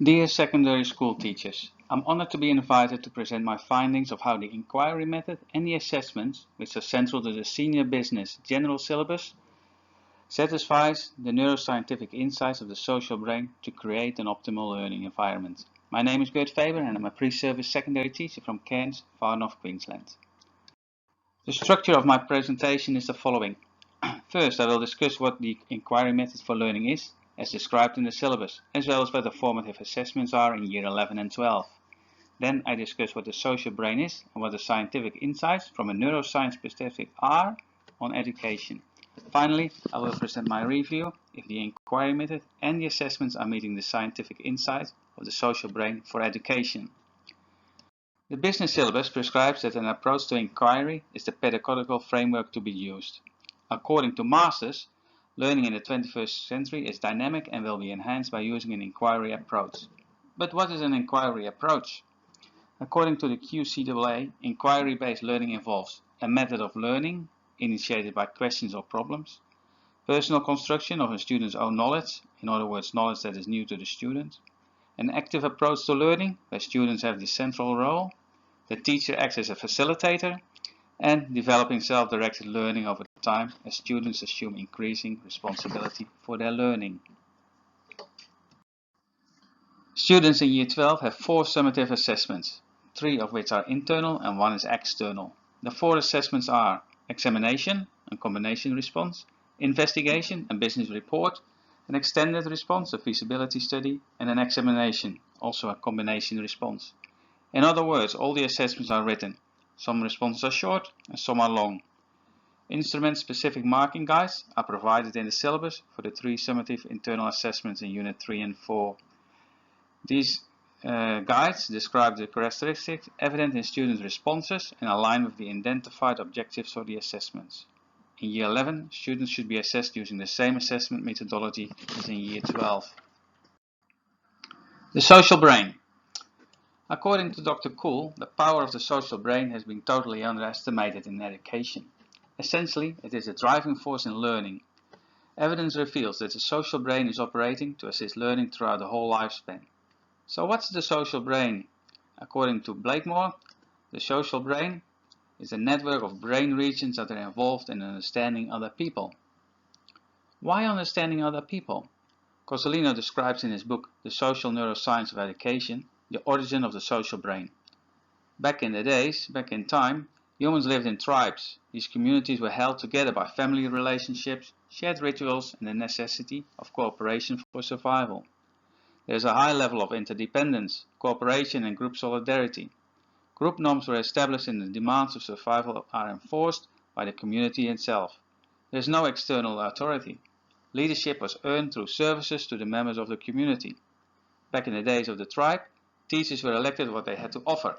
Dear secondary school teachers, I'm honored to be invited to present my findings of how the inquiry method and the assessments, which are central to the senior business general syllabus, satisfies the neuroscientific insights of the social brain to create an optimal learning environment. My name is Gert Faber and I'm a pre-service secondary teacher from Cairns, far north Queensland. The structure of my presentation is the following. First, I will discuss what the inquiry method for learning is, as described in the syllabus, as well as what the formative assessments are in year 11 and 12. Then I discuss what the social brain is and what the scientific insights from a neuroscience perspective are on education. Finally, I will present my review if the inquiry method and the assessments are meeting the scientific insights of the social brain for education. The business syllabus prescribes that an approach to inquiry is the pedagogical framework to be used. According to Masters, learning in the 21st century is dynamic and will be enhanced by using an inquiry approach. But what is an inquiry approach? According to the QCAA, inquiry-based learning involves a method of learning initiated by questions or problems, personal construction of a student's own knowledge, in other words, knowledge that is new to the student, an active approach to learning where students have the central role, the teacher acts as a facilitator, and developing self-directed learning over time as students assume increasing responsibility for their learning. Students in Year 12 have 4 summative assessments, 3 of which are internal and 1 is external. The 4 assessments are examination, a combination response, investigation, a business report, an extended response, a feasibility study, and an examination, also a combination response. In other words, all the assessments are written. Some responses are short and some are long. Instrument-specific marking guides are provided in the syllabus for the 3 summative internal assessments in Unit 3 and 4. These guides describe the characteristics evident in student responses and align with the identified objectives of the assessments. In Year 11, students should be assessed using the same assessment methodology as in Year 12. The social brain. According to Dr. Kuhl, the power of the social brain has been totally underestimated in education. Essentially, it is a driving force in learning. Evidence reveals that the social brain is operating to assist learning throughout the whole lifespan. So what's the social brain? According to Blakemore, the social brain is a network of brain regions that are involved in understanding other people. Why understanding other people? Cosolino describes in his book The Social Neuroscience of Education the origin of the social brain. Back in time, humans lived in tribes. These communities were held together by family relationships, shared rituals, and the necessity of cooperation for survival. There is a high level of interdependence, cooperation, and group solidarity. Group norms were established and the demands of survival are enforced by the community itself. There is no external authority. Leadership was earned through services to the members of the community. Back in the days of the tribe, teachers were elected what they had to offer.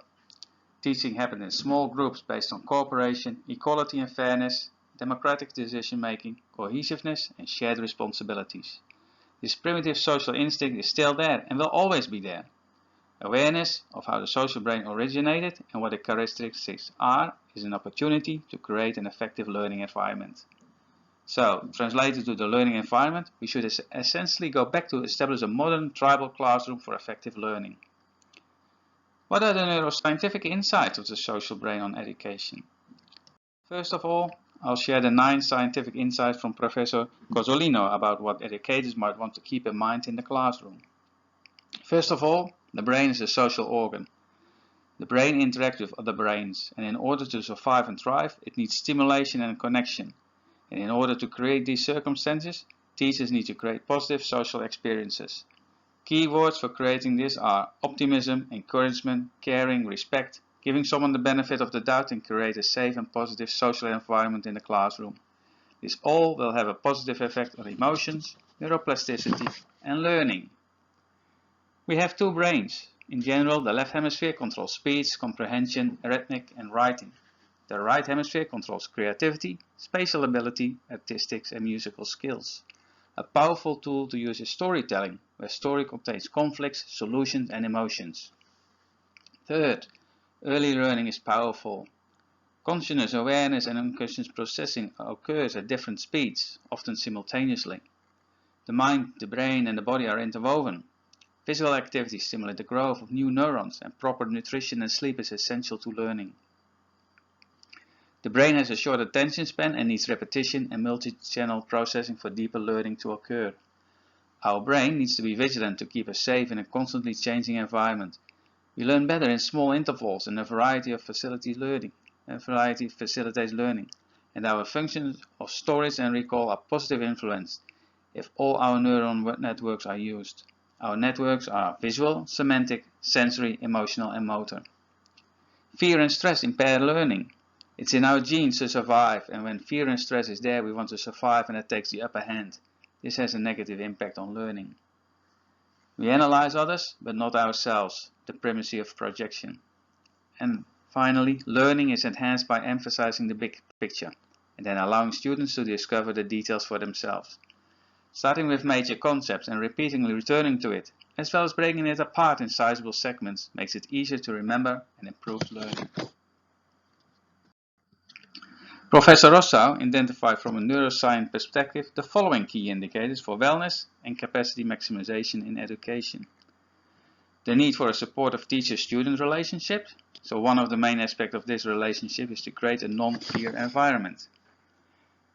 Teaching happened in small groups based on cooperation, equality and fairness, democratic decision-making, cohesiveness, and shared responsibilities. This primitive social instinct is still there and will always be there. Awareness of how the social brain originated and what the characteristics are is an opportunity to create an effective learning environment. So, translated to the learning environment, we should essentially go back to establish a modern tribal classroom for effective learning. What are the neuroscientific insights of the social brain on education? First of all, I'll share the 9 scientific insights from Professor Cosolino about what educators might want to keep in mind in the classroom. First of all, the brain is a social organ. The brain interacts with other brains, and in order to survive and thrive, it needs stimulation and connection. And in order to create these circumstances, teachers need to create positive social experiences. Key words for creating this are optimism, encouragement, caring, respect, giving someone the benefit of the doubt and create a safe and positive social environment in the classroom. This all will have a positive effect on emotions, neuroplasticity and learning. We have 2 brains. In general, the left hemisphere controls speech, comprehension, arithmetic and writing. The right hemisphere controls creativity, spatial ability, artistics and musical skills. A powerful tool to use is storytelling, where story contains conflicts, solutions and emotions. Third, early learning is powerful. Consciousness, awareness and unconscious processing occurs at different speeds, often simultaneously. The mind, the brain and the body are interwoven. Physical activity stimulates the growth of new neurons, and proper nutrition and sleep is essential to learning. The brain has a short attention span and needs repetition and multi-channel processing for deeper learning to occur. Our brain needs to be vigilant to keep us safe in a constantly changing environment. We learn better in small intervals and a variety facilitates learning, and our functions of storage and recall are positively influenced if all our neuron networks are used. Our networks are visual, semantic, sensory, emotional, and motor. Fear and stress impair learning. It's in our genes to survive, and when fear and stress is there, we want to survive, and that takes the upper hand. This has a negative impact on learning. We analyze others, but not ourselves, the primacy of projection. And finally, learning is enhanced by emphasizing the big picture, and then allowing students to discover the details for themselves. Starting with major concepts and repeatedly returning to it, as well as breaking it apart in sizable segments, makes it easier to remember and improves learning. Professor Rossau identified from a neuroscience perspective the following key indicators for wellness and capacity maximization in education. The need for a supportive teacher-student relationship. So one of the main aspects of this relationship is to create a non-fear environment.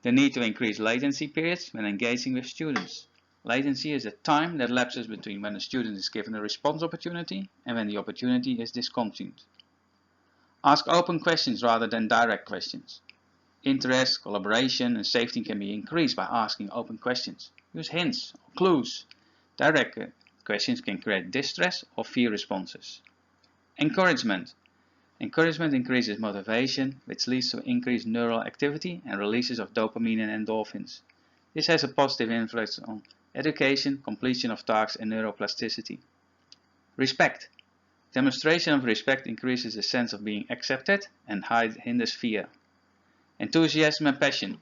The need to increase latency periods when engaging with students. Latency is the time that lapses between when a student is given a response opportunity and when the opportunity is discontinued. Ask open questions rather than direct questions. Interest, collaboration, and safety can be increased by asking open questions. Use hints or clues. Direct questions can create distress or fear responses. Encouragement. Encouragement increases motivation, which leads to increased neural activity and releases of dopamine and endorphins. This has a positive influence on education, completion of tasks, and neuroplasticity. Respect. Demonstration of respect increases the sense of being accepted and hinders fear. Enthusiasm and passion.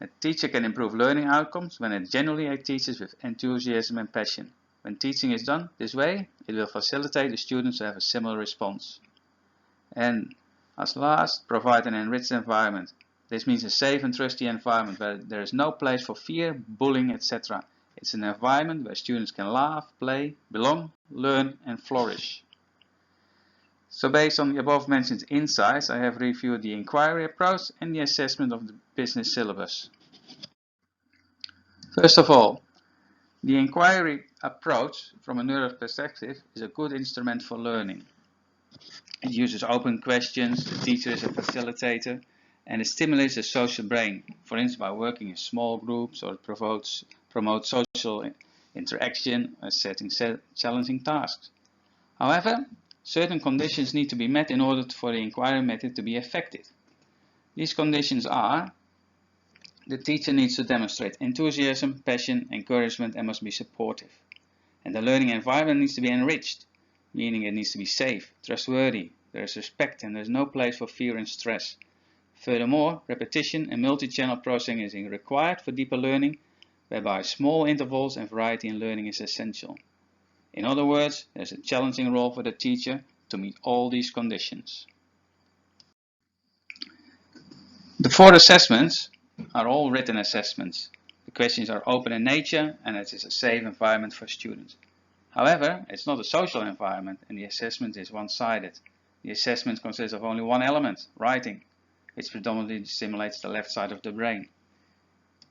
A teacher can improve learning outcomes when it genuinely teaches with enthusiasm and passion. When teaching is done this way, it will facilitate the students to have a similar response. And as last, provide an enriched environment. This means a safe and trusty environment where there is no place for fear, bullying, etc. It's an environment where students can laugh, play, belong, learn, and flourish. So based on the above mentioned insights, I have reviewed the inquiry approach and the assessment of the business syllabus. First of all, the inquiry approach from a neuro perspective is a good instrument for learning. It uses open questions, the teacher is a facilitator, and it stimulates the social brain, for instance by working in small groups, or it promotes social interaction and setting challenging tasks. However, certain conditions need to be met in order for the inquiry method to be effective. These conditions are: the teacher needs to demonstrate enthusiasm, passion, encouragement, and must be supportive. And the learning environment needs to be enriched, meaning it needs to be safe, trustworthy, there is respect, and there is no place for fear and stress. Furthermore, repetition and multi-channel processing is required for deeper learning, whereby small intervals and variety in learning is essential. In other words, there is a challenging role for the teacher to meet all these conditions. The 4 assessments are all written assessments. The questions are open in nature and it is a safe environment for students. However, it's not a social environment and the assessment is one-sided. The assessment consists of only one element, writing, which predominantly stimulates the left side of the brain.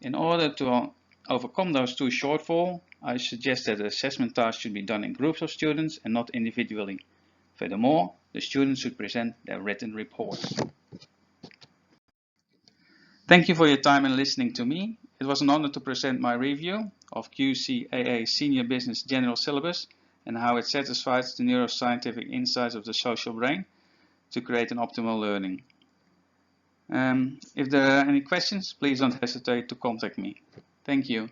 In order to overcome those 2 shortfalls, I suggest that the assessment task should be done in groups of students and not individually. Furthermore, the students should present their written reports. Thank you for your time and listening to me. It was an honor to present my review of QCAA Senior Business General Syllabus and how it satisfies the neuroscientific insights of the social brain to create an optimal learning. If there are any questions, please don't hesitate to contact me. Thank you.